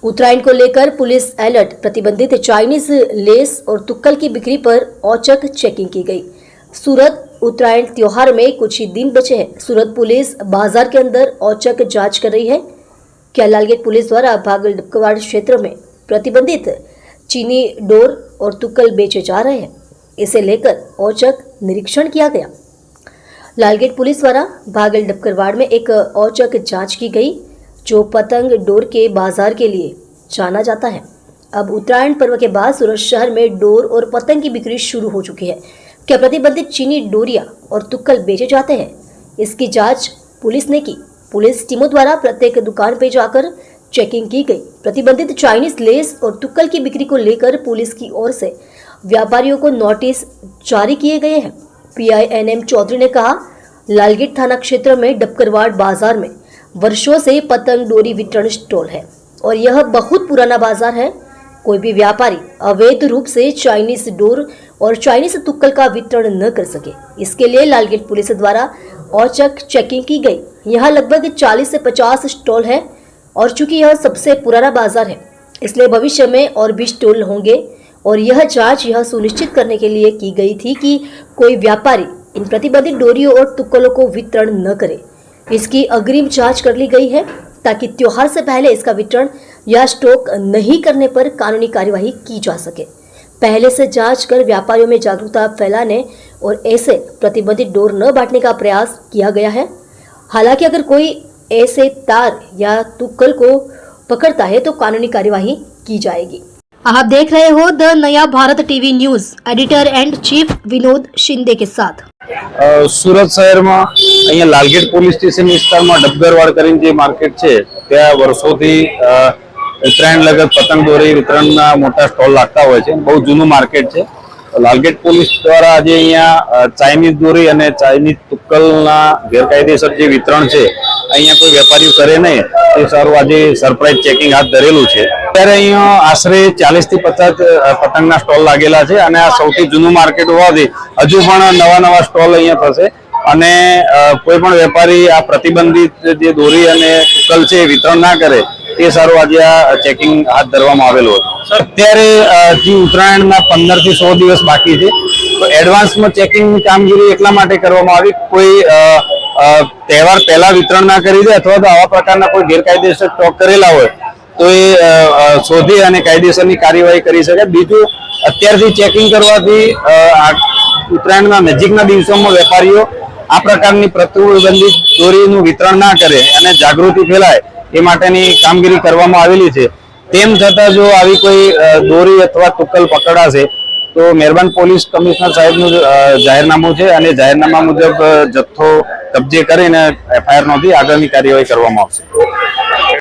उत्तरायण को लेकर police alert. प्रतिबंधित चाइनीज लेस और तुक्कल की बिक्री पर औचक चेकिंग की गई। सूरत उत्तरायण त्योहार में कुछ ही दिन बचे हैं। सूरत पुलिस बाजार के अंदर औचक जांच कर रही है। क्या लालगेट पुलिस द्वारा भागल डबकवाड़ क्षेत्र में प्रतिबंधित चीनी डोर और तुक्कल बेचे जा रहे हैं, इसे लेकर औचक निरीक्षण किया गया। लालगेट पुलिस द्वारा भागल डबकवाड़ में एक औचक जांच की गई, जो पतंग डोर के बाजार के लिए जाना जाता है। अब उत्तरायण पर्व के बाद सूरत शहर में डोर और पतंग की बिक्री शुरू हो चुकी है। क्या प्रतिबंधित चीनी डोरिया और तुक्कल बेचे जाते हैं, इसकी जांच पुलिस ने की। पुलिस टीमों द्वारा प्रत्येक दुकान पर जाकर चेकिंग की गई। प्रतिबंधित चाइनीज लेस और तुक्कल की बिक्री को लेकर पुलिस की ओर से व्यापारियों को नोटिस जारी किए गए हैं। PINM चौधरी ने कहा, लालगेट थाना क्षेत्र में डबकवाड़ बाजार में वर्षों से पतंग डोरी वितरण स्टॉल है और यह बहुत पुराना बाजार है। कोई भी व्यापारी अवैध रूप से चाइनीज डोर और चाइनीज तुक्कल का वितरण न कर सके, इसके लिए लालगेट पुलिस द्वारा औचक चेकिंग की गई। यहाँ लगभग 40 से 50 स्टॉल है और चूंकि यह सबसे पुराना बाजार है, इसलिए भविष्य में और भी स्टॉल होंगे और यह जांच यह सुनिश्चित करने के लिए की गई थी कि कोई व्यापारी इन प्रतिबंधित डोरियों और तुक्कलों को वितरण न करे। इसकी अग्रिम जांच कर ली गई है ताकि त्योहार से पहले इसका वितरण या स्टॉक नहीं करने पर कानूनी कार्यवाही की जा सके। पहले से जांच कर व्यापारियों में जागरूकता फैलाने और ऐसे प्रतिबंधित डोर न बांटने का प्रयास किया गया है। हालांकि अगर कोई ऐसे तार या तुक्कल को पकड़ता है तो कानूनी कार्यवाही की जाएगी। आप देख रहे हो द नया Bharat TV news, editor and chief Vinod Shinde के साथ। सूरत शहर में अहीं लालगेट पोलीस स्टेशन विस्तार में डबकवाड़ करीने जे मार्केट है त्या वर्षोथी उत्तरायण लगत पतंग दोरी वितरणना मोटा स्टॉल लागता होय छे। बहुत जूનું मार्केट है। लालगेट पोलीस द्वारा आज अहीं चाइनीज दोरी अने चाइनीज तुक्कलना गैरकायदेसर जे वितरण है अहीं कोई वेपारीओ करे नहीं ते सारू आज सरप्राइज चेकिंग हाथ धरेलू है। त्यारे अहीं आश्रे 40 થી 50 पतंगना स्टॉल लागेला छे अने आ सौथी जूનું मार्केट होवाथी हजू पण नवा स्टॉल अहीं थशे अने कोई पण वेपारी आ प्रतिबंधित जे दोरी अने तुक्कल छे वितरण ना करे ते सारू आज आ चेकिंग हाथ धरवामां आवेलुं हतुं। अत्यारे जे उत्तरायणना 15 થી 100 દિવસ बाकी छे तो एडवांस में चेकिंग कामगीरी એટલા માટે કરવામાં આવી કોઈ તહેવાર પહેલા વિતરણ ના કરી દે અથવા તો આવા પ્રકારના કોઈ ગેરકાયદેસર સ્ટોક કરેલા હોય તો એ શોધી અને કાયદેસરની કાર્યવાહી કરી શકે। બીજું અત્યારથી ચેકિંગ કરવાથી ઉત્તરાયણના નજીકના દિવસોમાં વેપારીઓ આ પ્રકારની પ્રતિબંધિત દોરીનું વિતરણ ના કરે અને જાગૃતિ ફેલાય એ માટેની કામગીરી કરવામાં આવેલી છે। તેમ છતાં જો આવી કોઈ દોરી અથવા તુક્કલ પકડાશે तो मेहरबान पोलीस कमिश्नर साहेबનું જાહેરનામું છે અને જાહેરનામા મુજબ જથ્થો કબજે કરીને FIR નોંધી આગળની કાર્યવાહી કરવામાં આવશે।